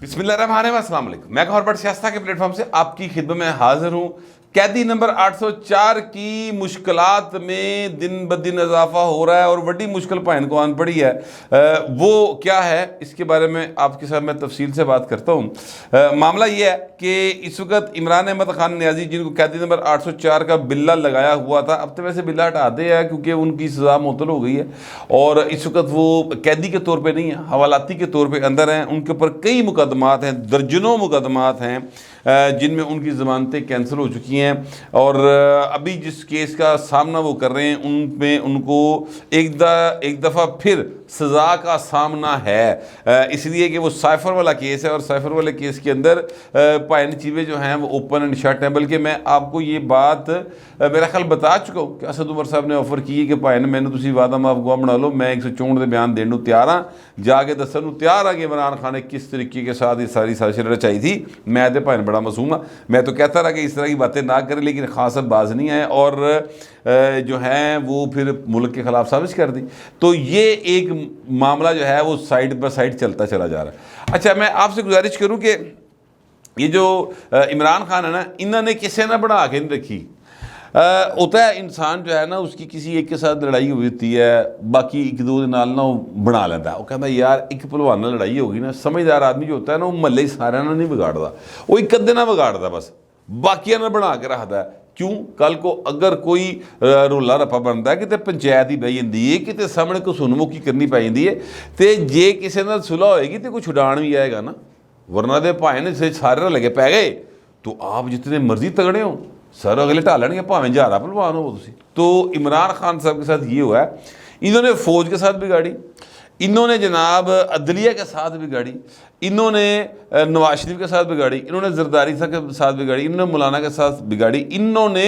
बिस्मिल्लाहिर्रहमानिर्रहीम, अस्सलाम वालेकुम। मैं गौहर भट्ट सियासत के प्लेटफॉर्म से आपकी खिदमत में हाजिर हूँ। कैदी नंबर 804 की मुश्किलात में दिन ब दिन इजाफा हो रहा है और बड़ी मुश्किल पाइन को आन पड़ी है। वो क्या है, इसके बारे में आपके साथ मैं तफसील से बात करता हूँ। मामला ये है कि इस वक्त इमरान अहमद खान नियाजी, जिनको कैदी नंबर 804 का बिल्ला लगाया हुआ था, अब तो वैसे बिल्ला हटाते हैं क्योंकि उनकी सज़ा मुअत्तल हो गई है और इस वक्त वो कैदी के तौर पर नहीं है, हवालाती के तौर पर अंदर हैं। उनके ऊपर कई मुकदमात हैं, दर्जनों मुकदमात हैं जिनमें उनकी ज़मानतें कैंसिल हो चुकी हैं और अभी जिस केस का सामना वो कर रहे हैं उनमें उनको एक दफ़ा फिर सज़ा का सामना है, इसलिए कि वो साइफर वाला केस है और साइफर वाले केस के अंदर पाइन चीज़ें जो हैं वो ओपन एंड शट हैं। बल्कि मैं आपको ये बात मेरा ख्याल बता चुका हूँ कि असद उमर साहब ने ऑफर की है कि भाई मैंने तुम वादा माफ गवा बना लो, मैं 164 के बयान देने तैयार हाँ, जाके दसन तैयार हाँ कि इमरान खान ने किस तरीके के साथ ये सारी साजिश रचाई थी। मैं तो भाई बड़ा मासूम हाँ, मैं तो कहता रहा कि इस तरह की बातें ना करें, लेकिन खास अब बाज नहीं आए और जो हैं वो फिर मुल्क के ख़िलाफ़ साजिश कर दी। तो ये एक मामला जो है वो साइड बाय साइड चलता चला जा रहा है। अच्छा, मैं आपसे गुजारिश करूँ कि ये जो इमरान खान है ना, इन्होंने किसी ने बना के नहीं रखी। होता है इंसान जो है ना, उसकी किसी एक के साथ लड़ाई हुई होती है, बाकी एक दो दिन नाल ना वो बना लेता है। वो कहता है यार एक भलवान नाल लड़ाई होगी ना, समझदार आदमी जो होता है ना वो महल्ले सारे ना नहीं बिगाड़ता, वो एक अद्धे ना बिगाड़ता, बस बाकिया ना बना के रखता है। क्यों? कल को अगर कोई रोला रप्पा बनता है कि पंचायत ही बह जाती है, कि सामने कोई सुनमुखी करनी पै जाती है, तो जे किसी नाल सुलह होएगी तो कोई छुड़ान भी आएगा ना, वरना दे भाएं ने सारे लगे पै गए तो आप जितने मर्जी तगड़े हो सर अगले ढा लेंगे, भावें ज़्यादा भलवान हो तुसी। तो इमरान खान साहब के साथ ये हुआ है, इन्होंने फ़ौज के साथ बिगाड़ी, इन्होंने जनाब अदलिया के साथ बिगाड़ी, इन्होंने नवाज शरीफ के साथ बिगाड़ी, इन्होंने जरदारी साहब के साथ बिगाड़ी, इन्होंने मौलाना के साथ बिगाड़ी, इन्होंने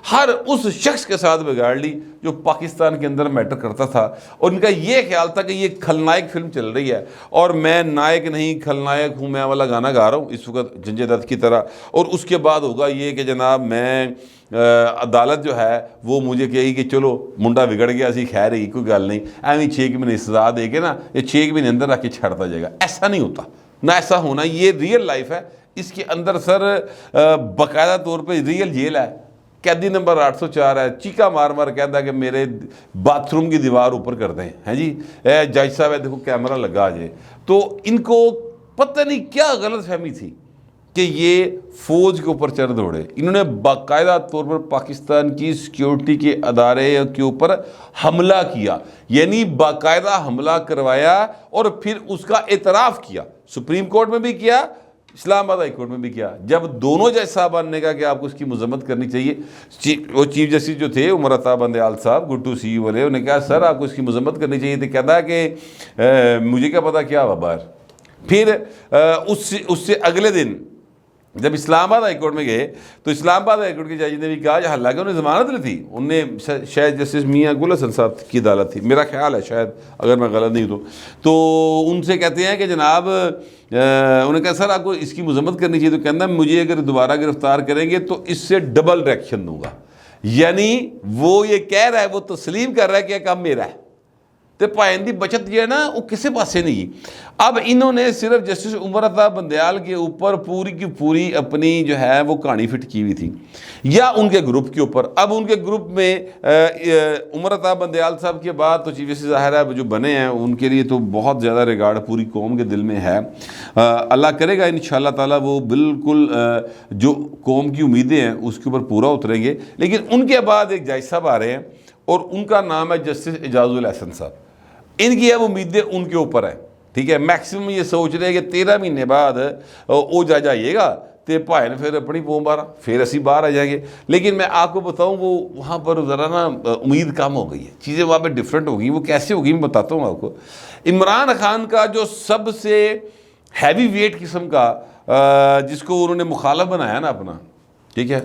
हर उस शख्स के साथ बिगाड़ ली जो पाकिस्तान के अंदर मैटर करता था। और इनका ये ख्याल था कि ये खलनायक फिल्म चल रही है और मैं नायक नहीं खलनायक हूँ, मैं वाला गाना गा रहा हूँ इस वक्त संजय दत्त की तरह, और उसके बाद होगा ये कि जनाब मैं अदालत जो है वो मुझे कहेगी कि चलो मुंडा बिगड़ गया, असी खैर ही कोई गल नहीं, एवं 6 महीने सजा दे के ना ये 6 महीने अंदर रख के छड़ता जाएगा। ऐसा नहीं होता ना, ऐसा होना ये रियल लाइफ है। इसके अंदर सर बाकायदा तौर पे रियल जेल है। कैदी नंबर 804 है, चीका मार मार कहता है कि मेरे बाथरूम की दीवार ऊपर कर दें, हैं जी जज साहब है देखो कैमरा लगा आ जाए। तो इनको पता नहीं क्या गलत फहमी थी कि ये फ़ौज के ऊपर चढ़ दौड़े। इन्होंने बाकायदा तौर पर पाकिस्तान की सिक्योरिटी के अदारे के ऊपर हमला किया, यानी बाकायदा हमला करवाया और फिर उसका एतराफ़ किया। सुप्रीम कोर्ट में भी किया, इस्लामाबाद हाई कोर्ट में भी किया। जब दोनों जज साहबान ने कहा कि आपको इसकी मजम्मत करनी चाहिए, वो चीफ जस्टिस जो थे उमर अता बंदयाल साहब गुड्डू सी वाले, उन्होंने कहा सर आपको इसकी मजम्मत करनी चाहिए, तो कहता है कि मुझे क्या पता क्या हुआ बाहर। फिर उससे अगले दिन जब इस्लामाबाद हाई कोर्ट में गए तो इस्लामाबाद हाई कोर्ट के जज ने भी कहा, हालांकि उन्हें ज़मानत ली थी, उनने शायद जस्टिस मियाँ गुल हसन साहब की अदालत थी, मेरा ख्याल है शायद, अगर मैं गलत नहीं हूँ तो उनसे कहते हैं कि जनाब उन्होंने कहा सर आपको इसकी मजम्मत करनी चाहिए, तो कहना मुझे अगर दोबारा गिरफ्तार करेंगे तो इससे डबल रिएक्शन दूंगा। यानी वो ये कह रहा है, वो तस्लीम कर रहा है कि यह काम मेरा है, तो भाइन की बचत जो है ना वो किसी पासे नहीं। अब इन्होंने सिर्फ जस्टिस उमर अता बंदयाल के ऊपर पूरी की पूरी अपनी जो है वो कहानी फिट की हुई थी, या उनके ग्रुप के ऊपर। अब उनके ग्रुप में उमर अता बंदयाल साहब के बाद तो चीफ जस्टिस ज़ाहिर है जो बने हैं उनके लिए तो बहुत ज़्यादा रिगार्ड पूरी कौम के दिल में है। अल्लाह करेगा इंशाअल्लाह ताला वो बिल्कुल जो कौम की उम्मीदें हैं उसके ऊपर पूरा उतरेंगे। लेकिन उनके बाद एक जज साहब आ रहे हैं और उनका नाम है जस्टिस एजाजुल हसन साहब। इनकी अब उम्मीदें उनके ऊपर है, ठीक है। मैक्सिमम ये सोच रहे हैं कि 13 महीने बाद वो जज आइएगा तो भाई ने फिर अपनी पोम बारा फिर असी बाहर आ जाएंगे। लेकिन मैं आपको बताऊं वो वहाँ पर ज़रा ना उम्मीद कम हो गई है, चीज़ें वहाँ पे डिफरेंट हो गई। वो कैसे होगी मैं बताता हूँ आपको। इमरान खान का जो सबसे हैवी वेट किस्म का जिसको उन्होंने मुखालफ बनाया ना अपना, ठीक है,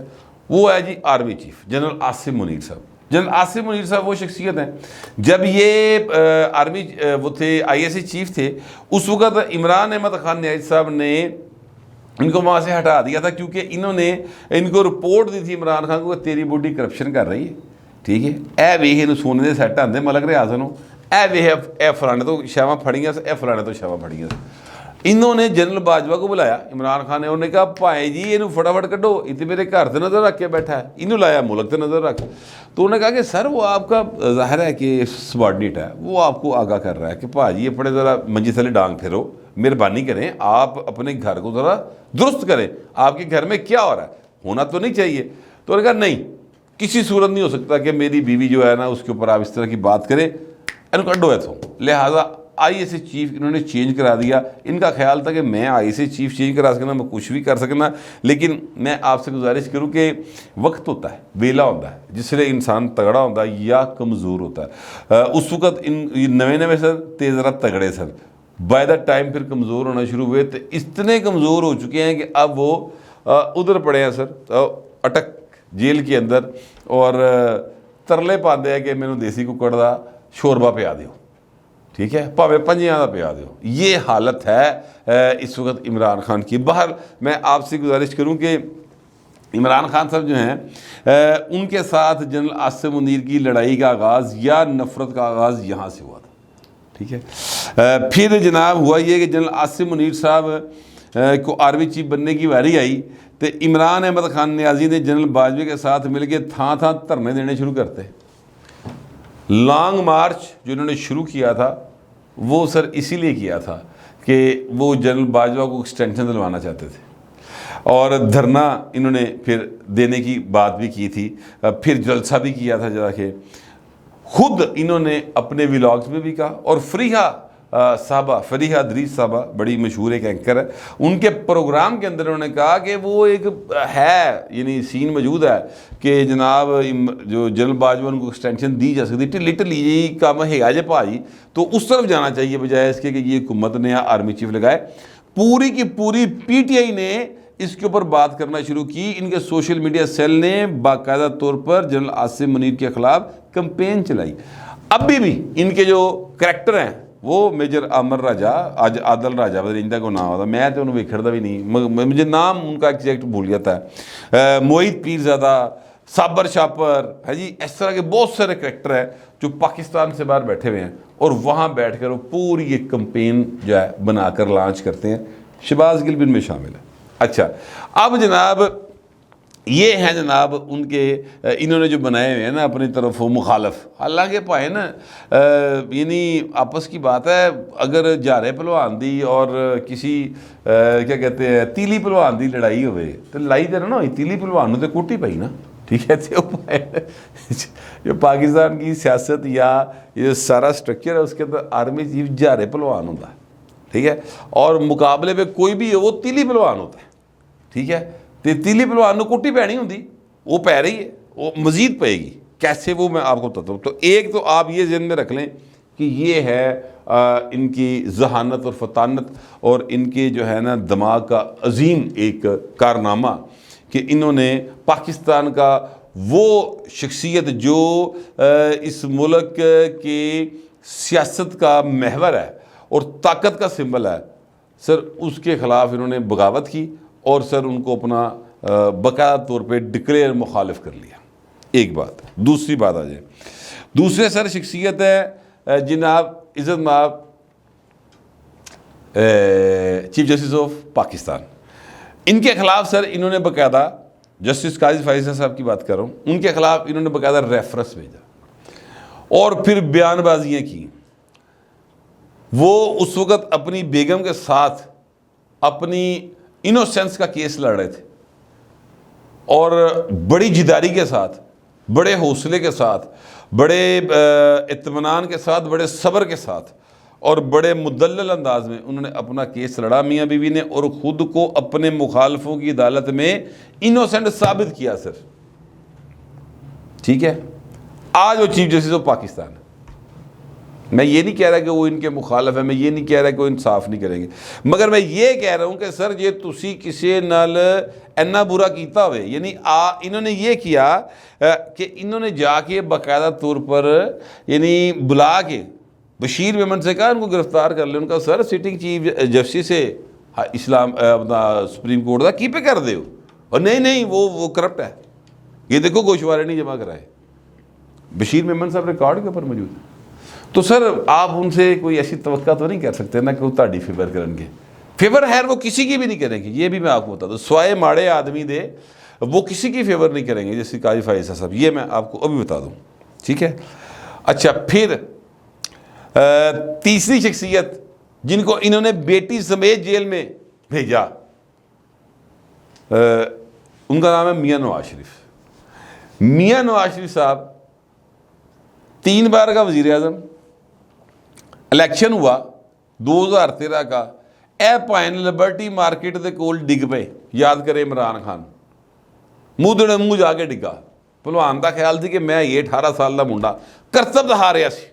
वो है जी army chief general Asim Munir साहब। जनरल आसिम मुनीर साहब वो शख्सियत हैं, जब ये आर्मी वो थे ISI चीफ थे, उस वक़्त इमरान अहमद खान नियाज़ साहब ने इनको वहाँ से हटा दिया था क्योंकि इन्होंने इनको रिपोर्ट दी थी इमरान खान को तेरी बॉडी करप्शन कर रही है, ठीक है, ए वेख इन सोने के सैट आते मलक रियाज ए वेख ए फलाने तो शावां फड़ियां ए फलाने तो शावां फड़ियां। इन्होंने जनरल बाजवा को बुलाया इमरान खान ने, उन्होंने कहा भाई जी इन्हों फटाफट कढ़ो, इतने मेरे घर से नज़र रख के बैठा है, इन्हों लाया मुल्क से नज़र रख। तो उन्होंने कहा कि सर वो आपका ज़ाहिर है कि सबॉर्डिनेट है, वो आपको आगाह कर रहा है कि भाजी अपने ज़रा मंजी थले डांग फिरो, मेहरबानी करें आप अपने घर को ज़रा दुरुस्त करें, आपके घर में क्या हो रहा है, होना तो नहीं चाहिए। तो उन्होंने कहा नहीं, किसी सूरत नहीं हो सकता कि मेरी बीवी जो है ना उसके ऊपर आप इस तरह की बात करें, इनको कड्डो है। तो लिहाजा आईएसए चीफ इन्होंने चेंज करा दिया। इनका ख्याल था कि मैं आईएसए चीफ चेंज करा सकना, मैं कुछ भी कर सकना, लेकिन मैं आपसे गुजारिश करूं कि वक्त होता है, वेला होता है जिससे इंसान तगड़ा होता है या कमज़ोर होता है। उस वक्त इन नवे नवे सर ते ज़रा तगड़े सर, बाय द टाइम फिर कमज़ोर होना शुरू हुए, तो इतने कमज़ोर हो चुके हैं कि अब वो उधर पड़े हैं सर अटक जेल के अंदर, और तरले पाते हैं कि मैंने देसी कुकड़ का शोरबा पिया दो, ठीक है, भावे पंजियां का पिया दो। ये हालत है इस वक्त इमरान खान की। बाहर मैं आपसे गुजारिश करूं कि इमरान खान साहब जो हैं उनके साथ जनरल आसिम मुनीर की लड़ाई का आगाज़ या नफ़रत का आगाज़ यहाँ से हुआ था, ठीक है। फिर जनाब हुआ ये कि जनरल आसिम मुनीर साहब को आर्मी चीफ बनने की बारी आई तो इमरान अहमद खान नियाजी ने जनरल बाजवा के साथ मिलकर थां थां धरने देने शुरू करते। लॉन्ग मार्च जो इन्होंने शुरू किया था वो सर इसीलिए किया था कि वो जनरल बाजवा को एक्सटेंशन दिलवाना चाहते थे, और धरना इन्होंने फिर देने की बात भी की थी, फिर जलसा भी किया था जाके। खुद इन्होंने अपने व्लॉग्स में भी कहा, और फरीहा दरीस साहबा बड़ी मशहूर एक एंकर है, उनके प्रोग्राम के अंदर उन्होंने कहा कि वो एक है यानी सीन मौजूद है कि जनाब जो जनरल बाजवा उनको एक्सटेंशन दी जा सकती, ढिली ढिली जी काम है जे भाई, तो उस तरफ जाना चाहिए बजाय इसके कि ये हुकूमत ने आर्मी चीफ लगाए। पूरी की पूरी पीटीआई ने इसके ऊपर बात करना शुरू की। इनके सोशल मीडिया सेल ने बाकायदा तौर पर जनरल आसिम मुनीर के ख़िलाफ़ कंपेन चलाई। अभी भी इनके जो करैक्टर हैं वो मेजर अमर राजा, आज आदल राजा बदरिंदा को नाम आता, मैं तो उन्होंने वेखड़ता भी नहीं, मुझे नाम उनका एग्जैक्ट भूल जाता है, मोहित पीरज़ादा, साबर शापर है जी, इस तरह के बहुत सारे करैक्टर हैं जो पाकिस्तान से बाहर बैठे हुए हैं और वहाँ बैठ कर वो पूरी एक कंपेन जो है बनाकर लॉन्च करते हैं। शहबाज गिल भी इनमें शामिल है। अच्छा, अब जनाब ये हैं जनाब उनके इन्होंने जो बनाए हुए हैं ना अपनी तरफ वो मुखालफ, हालांकि पाए ना यानी आपस की बात है, अगर जारे पहलवान दी और किसी क्या कहते हैं तीली पहलवान दी लड़ाई होवे तो लड़ाई तो ना हुई, तीली पहलवान तो कुटी पई ना, ठीक है। तो जो पाकिस्तान की सियासत या ये सारा स्ट्रक्चर है उसके अंदर आर्मी चीफ जारे पहलवान होता है, ठीक है, और मुकाबले में कोई भी हो वो तीली पहलवान होता है, ठीक है। तो तीली पहलवान को कुट्टी पैनी होंगी, वो पै रही है, वो मज़ीद पेगी कैसे वो मैं आपको बताता हूँ। तो एक तो आप ये ज़हन में रख लें कि ये है इनकी जहानत और फतानत और इनके जो है ना दिमाग का अजीम एक कारनामा कि इन्होंने पाकिस्तान का वो शख्सियत जो इस मुल्क के सियासत का महवर है और ताकत का सिंबल है सर, उसके ख़िलाफ़ इन्होंने बगावत की और सर उनको अपना बाकायदा तौर पे डिक्लेयर मुखालिफ कर लिया। एक बात, दूसरी बात आ जाए, दूसरे सर शख्सियत है जनाब इज़्ज़त माब चीफ जस्टिस ऑफ पाकिस्तान। इनके ख़िलाफ़ सर इन्होंने बाकायदा, जस्टिस काजी फैसल साहब की बात कर रहा हूँ, उनके ख़िलाफ़ इन्होंने बाकायदा रेफरेंस भेजा और फिर बयानबाजियाँ की। वो उस वक़्त अपनी बेगम के साथ अपनी इनोसेंस का केस लड़ रहे थे और बड़ी जिदारी के साथ, बड़े हौसले के साथ, बड़े इत्मीनान के साथ, बड़े सब्र के साथ और बड़े मुदल्लल अंदाज में उन्होंने अपना केस लड़ा मियाँ बीवी ने, और ख़ुद को अपने मुखालफों की अदालत में इनोसेंट साबित किया सर, ठीक है। आज वो चीफ जस्टिस ऑफ पाकिस्तान है। मैं ये नहीं कह रहा कि वो इनके मुखालफ है, मैं ये नहीं कह रहा कि वो इंसाफ नहीं करेंगे, मगर मैं ये कह रहा हूँ कि सर जे तुसी किसी नाल इन्ना बुरा किया हुए, यानी इन्होंने ये किया कि इन्होंने जाके बाकायदा तौर पर यानी बुला के बशीर मेमन से कहा उनको गिरफ्तार कर ले। उनका सर सिटिंग चीफ जस्टिस से इस्लाम अपना सुप्रीम कोर्ट का की पे कर दे, और नहीं वो करप्ट है, ये देखो गोशवारे नहीं जमा कराए। बशीर मेमन साहब रिकॉर्ड के ऊपर मौजूद है। तो सर आप उनसे कोई ऐसी तवक्का तो नहीं कर सकते ना कि वो ताड़ी फेवर करेंगे, फेवर है वो किसी की भी नहीं करेंगे, ये भी मैं आपको बता दूं। स्वाए माड़े आदमी दे, वो किसी की फेवर नहीं करेंगे जैसे काजी फाइज साहब, ये मैं आपको अभी बता दूं, ठीक है। अच्छा, फिर तीसरी शख्सियत जिनको इन्होंने बेटी समेत जेल में भेजा, उनका नाम है मियां नवाज शरीफ। मियां नवाज शरीफ साहब 3 बार का वजीर आजम, इलेक्शन हुआ 2013 का, ए भाइन लिबर्टी मार्केट के कोल डिग पे, याद करे इमरान खान, मूंह मूँह जाके डिगा। भलवान का ख्याल थी कि मैं ये 18 साल का मुंडा करतब दिखा रहा सी,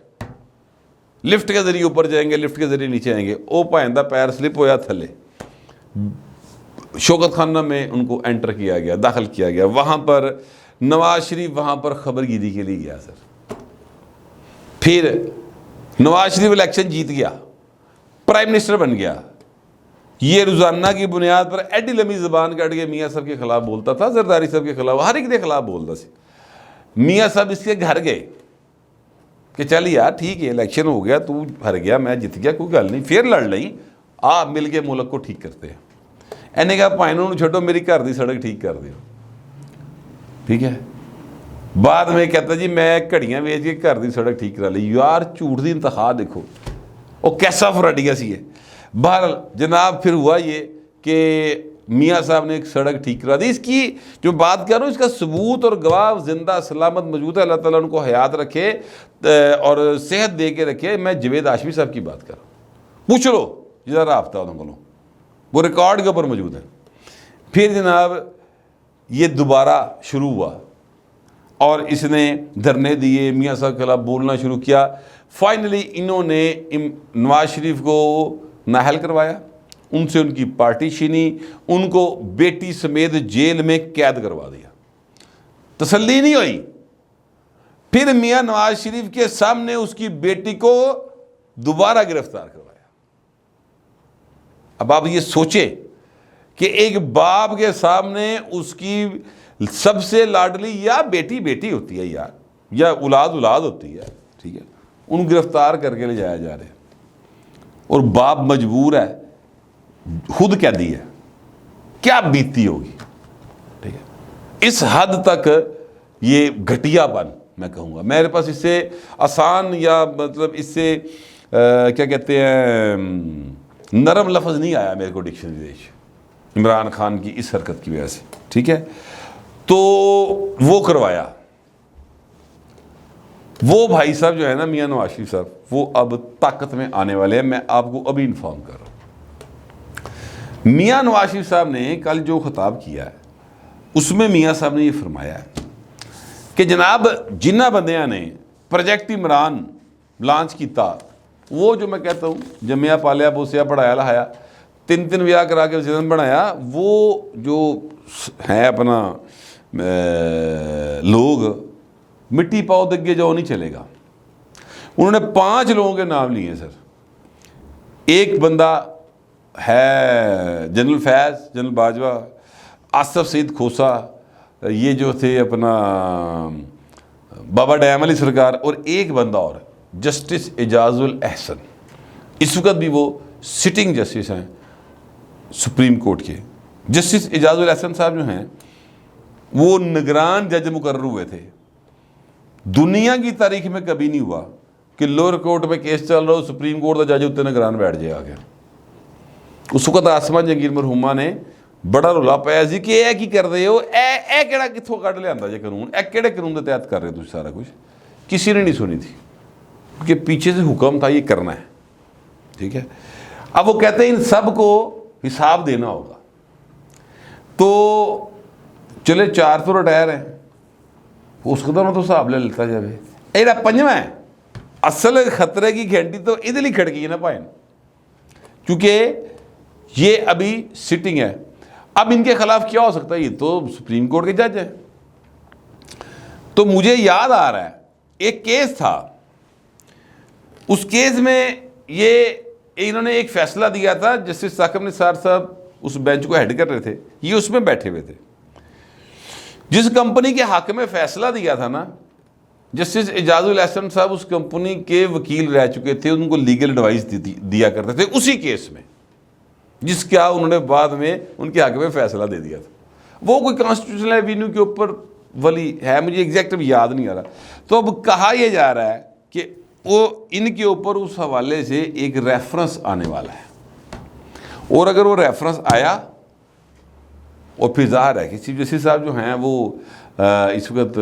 लिफ्ट के जरिए ऊपर जाएंगे, लिफ्ट के जरिए नीचे आएंगे। वो भाइन का पैर स्लिप होया थले, शौकत खाना में उनको एंटर किया गया, दाखिल किया गया। वहाँ पर नवाज शरीफ वहाँ पर खबरगिरी के लिए गया सर। फिर नवाज शरीफ इलेक्शन जीत गया, प्राइम मिनिस्टर बन गया। ये रोज़ाना की बुनियाद पर एडी लंबी ज़बान कट के मियाँ साहब के खिलाफ बोलता था, जरदारी साहब के खिलाफ, हर एक के खिलाफ बोलता सी। मियाँ साहब इसके घर गए कि चल यार ठीक है, इलेक्शन हो गया, तू हार गया, मैं जीत गया, कोई गल नहीं, फिर लड़ लई, आप मिल के मुल्क को ठीक करते हैं। इन्हें कहा भाई उन्होंने छोड़ो, मेरी घर की सड़क ठीक कर दियो, ठीक है। बाद में कहता जी मैं घड़ियाँ बेच के घर की सड़क ठीक करा ली। यार झूठ की इंतहा देखो, वो कैसा फराडिया सी है। बहरहाल जनाब फिर हुआ ये कि मियाँ साहब ने एक सड़क ठीक करा दी। इसकी जो बात कर रहा हूँ, इसका सबूत और गवाह जिंदा सलामत मौजूद है। अल्लाह ताला उनको हयात रखे और सेहत दे के रखे। मैं जवेद हाशमी साहब की बात कर रहा हूँ, पूछ लो जिदा राबता उन्होंने को, वो रिकॉर्ड के ऊपर मौजूद है। फिर जनाब ये दोबारा शुरू हुआ और इसने धरने दिए, मियाँ साहब के खिलाफ बोलना शुरू किया। फाइनली इन्होंने नवाज शरीफ को नाहल करवाया, उनसे उनकी पार्टी छीनी, उनको बेटी समेत जेल में कैद करवा दिया। तसल्ली नहीं हुई, फिर मियां नवाज शरीफ के सामने उसकी बेटी को दोबारा गिरफ्तार करवाया। अब आप ये सोचे कि एक बाप के सामने उसकी सबसे लाडली या बेटी बेटी होती है यार, या औलाद औलाद होती है, ठीक है, उन गिरफ्तार करके ले जाया जा रहा है और बाप मजबूर है, खुद कैदी है, क्या बीती होगी, ठीक है। इस हद तक ये घटियापन मैं कहूँगा। मेरे पास इससे आसान या मतलब इससे क्या कहते हैं नरम लफ्ज़ नहीं आया मेरे को डिक्शनरी से इमरान खान की इस हरकत की वजह से, ठीक है। तो वो करवाया। वो भाई साहब जो है ना मियां नवाज शरीफ साहब, वो अब ताकत में आने वाले हैं, मैं आपको अभी इन्फॉर्म कर रहा हूँ। मियां नवाज शरीफ साहब ने कल जो खिताब किया है उसमें मियां साहब ने ये फरमाया है कि जनाब जिन्ना बंदियां ने प्रोजेक्ट इमरान लॉन्च किया, वो जो मैं कहता हूँ जम्मिया पालिया पोसिया पढ़ाया लहाया 3 विआह करा के वज़ीर बनाया, वो जो है अपना लोग मिट्टी पाओ दगे जाओ नहीं चलेगा। उन्होंने 5 लोगों के नाम लिए सर। एक बंदा है जनरल फैज़, जनरल बाजवा, आसफ सईद खोसा, ये जो थे अपना बाबा डैम अली सरकार, और एक बंदा और जस्टिस एजाजुल एहसन। इस वक्त भी वो सिटिंग जस्टिस हैं सुप्रीम कोर्ट के। जस्टिस एजाजुल एहसन साहब जो हैं वो निगरान जज मुकर्रर हुए थे। दुनिया की तारीख में कभी नहीं हुआ कि लोअर कोर्ट में केस चल रहा हो, सुप्रीम कोर्ट का जज उत्ते निगरान बैठ जाए आगे। उस वक्त आसमान जंगीर मरहूमा ने बड़ा रौला पाया जी कि यह की कर रहे हो, ए केड़ा कित्थों कढ़ लिया जे कानून, ए केड़े कानून के तहत कर रहे हो सारा कुछ। किसी ने नहीं सुनी थी क्योंकि पीछे से हुक्म था ये करना है, ठीक है। अब वो कहते हैं इन सब को हिसाब देना होगा। तो चले 4 तो रिटायर हैं, उस कदम तो हिसाब ले लेता जाए। एड़ा 5वां है, असल खतरे की घंटी तो इधर ही खड़की है ना भाई, क्योंकि ये अभी सिटिंग है। अब इनके खिलाफ क्या हो सकता है, ये तो सुप्रीम कोर्ट के जज है। तो मुझे याद आ रहा है एक केस था, उस केस में ये इन्होंने एक फैसला दिया था, जस्टिस साकिब निसार साहब उस बेंच को हेड कर रहे थे, ये उसमें बैठे हुए थे। जिस कंपनी के हक में फैसला दिया था ना, जस्टिस एजाजुल एहसन साहब उस कंपनी के वकील रह चुके थे, उनको लीगल एडवाइस दिया करते थे उसी केस में। जिसका उन्होंने बाद में उनके हक में फैसला दे दिया था। वो कोई कॉन्स्टिट्यूशनल एवेन्यू के ऊपर वली है, मुझे एग्जैक्ट याद नहीं आ रहा। तो अब कहा यह जा रहा है कि वो इनके ऊपर उस हवाले से एक रेफरेंस आने वाला है, और अगर वो रेफरेंस आया और फिर ज़ाहिर है कि चीफ जस्टिस साहब जो हैं वो इस वक्त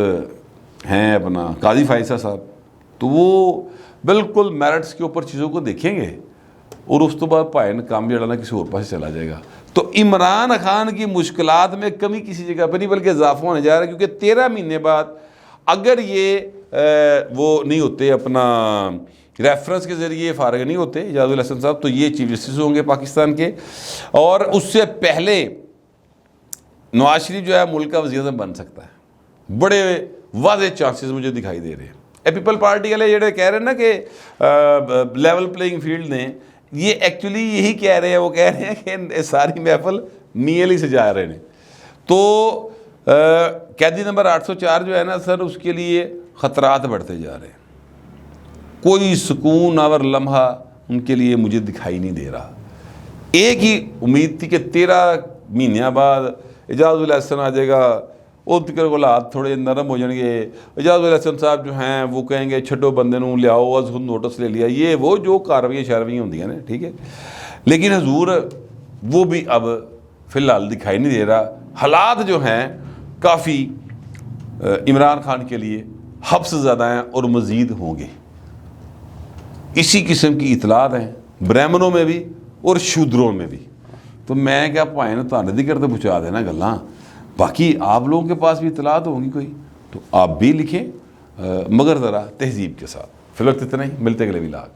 हैं अपना काजी फायसा साहब, तो वो बिल्कुल मेरिट्स के ऊपर चीज़ों को देखेंगे और उस तो बाद भाई काम जड़ा ना किसी और पास चला जाएगा। तो इमरान खान की मुश्किलात में कमी किसी जगह पर नहीं बल्कि इजाफा होने जा रहा है, क्योंकि 13 महीने बाद अगर ये वो नहीं होते अपना रेफरेंस के ज़रिए फारग नहीं होते इजाज़ुल हसन साहब, तो ये चीफ जस्टिस होंगे पाकिस्तान के। और उससे पहले नवाज शरीफ जो है मुल्क का वज़ीर बन सकता है, बड़े वाज़ेह चांसेस मुझे दिखाई दे रहे हैं। पीपल पार्टी वाले जो कह रहे हैं ना कि लेवल प्लेइंग फील्ड ने, ये एक्चुअली यही कह रहे हैं, वो कह रहे हैं कि सारी महफल मील ही सजा रहे हैं। तो कैदी नंबर 804 जो है ना सर, उसके लिए ख़तरात बढ़ते जा रहे हैं, कोई सुकून और लम्हा उनके लिए मुझे दिखाई नहीं दे रहा। एक ही उम्मीद थी कि 13 महीनों बाद इजाज़ुल हसन आ जाएगा, वो तिकर को हाथ थोड़े नरम हो जाएंगे, इजाज़ुल हसन साहब जो हैं वो कहेंगे छड्डो बंदे नूं लियाओ, अस खुद नोटिस ले लिया, ये वो जो कार्रवाई शारवाइयाँ होंगी ना, ठीक है। लेकिन हजूर वो भी अब फ़िलहाल दिखाई नहीं दे रहा। हालात जो हैं काफ़ी इमरान खान के लिए हब्स ज़्यादा हैं और मज़ीद होंगे। इसी किस्म की इतलात हैं ब्राह्मणों में भी और शूद्रों में भी। तो मैं क्या भाई ने ताने दी करते पहुँचा देना गल्लां, बाकी आप लोगों के पास भी इतलात होंगी कोई तो आप भी लिखें, मगर ज़रा तहजीब के साथ। फिलहाल इतना ही, मिलते अगले व्लॉग।